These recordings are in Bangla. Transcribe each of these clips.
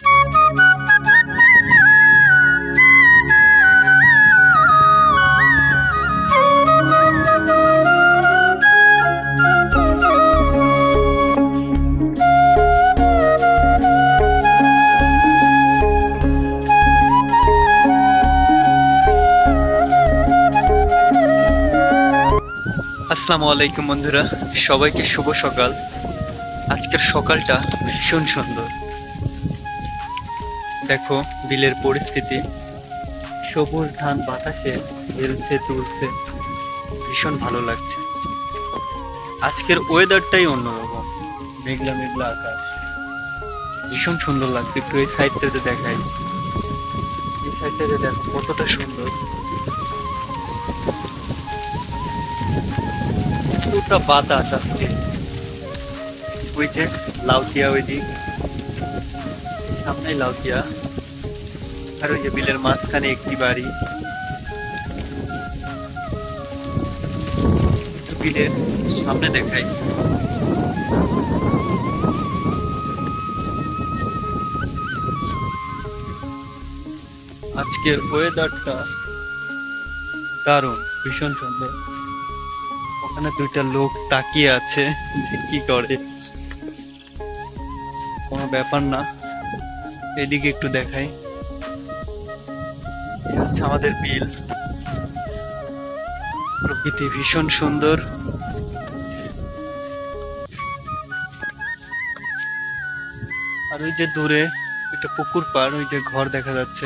আসসালামু আলাইকুম বন্ধুরা, সবাইকে শুভ সকাল। আজকের সকালটা ভীষণ সুন্দর। দেখো বিলের পরিস্থিতি, সবুজ ধান বাতাসে হেলছে তুলছে, ভীষণ ভালো লাগছে। আজকের ওয়েদারটাই অন্যরকম, মেঘলা মেঘলা আকাশ, ভীষণ সুন্দর লাগছে। একটু এই সাইডটাতে দেখাই, এই সাইডটাতে দেখো কতটা সুন্দর। পুরোটা বাতাস আসছে। ওই যে লাউটিয়া, ওই দিক সামনে লাউটিয়া, আর ওই যে বিলের মাঝখানে একটি বাড়ি। বিলের সামনে দেখাই, আজকের ওয়েদারটা দারুণ, ভীষণ সুন্দর। ওখানে দুইটা লোক তাকিয়ে আছে, কি করে কোনো ব্যাপার না। এদিকে একটু দেখাই, হচ্ছে আমাদের বিল। প্রকৃতি ভীষণ সুন্দর। আর ওই যে দূরে একটা পুকুর পাড়, ওই যে ঘর দেখা যাচ্ছে,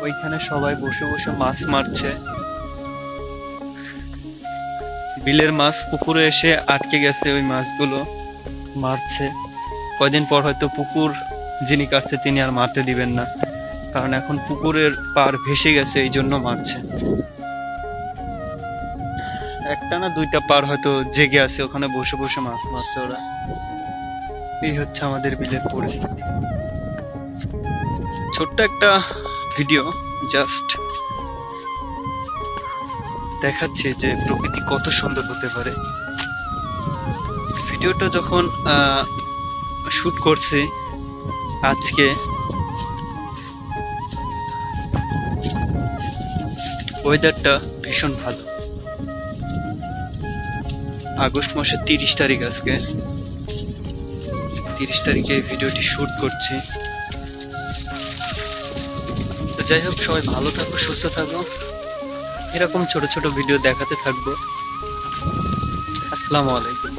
ওইখানে সবাই বসে বসে মাছ মারছে। বিলের মাছ পুকুরে এসে আটকে গেছে, ওই মাছগুলো মারছে। কয়দিন পর হয়তো পুকুর যিনি কাটছে তিনি আর মারতে দিবেন না, কারণ এখন পুকুরের পার ভেসে গেছে, এই জন্য মারছে। একটা না দুইটা পার হয়তো জেগে আছে, ওখানে বসে বসে মাছ মারছে ওরা। এই হচ্ছে আমাদের বিলের পরিস্থিতি। ছোট্ট একটা ভিডিও, জাস্ট দেখাচ্ছে যে প্রকৃতি কত সুন্দর হতে পারে। ভিডিওটা যখন শুট করছি আজকে, ওয়েদারটা ভীষণ ভালো। আগস্ট মাসের 30 তারিখ, আজকে 30 তারিখে এই ভিডিওটি শুট করছি। তো যাই হোক, সবাই ভালো থাকো, সুস্থ থাকো, এরকম ছোট ছোট ভিডিও দেখাতে থাকবো। আসসালামু আলাইকুম।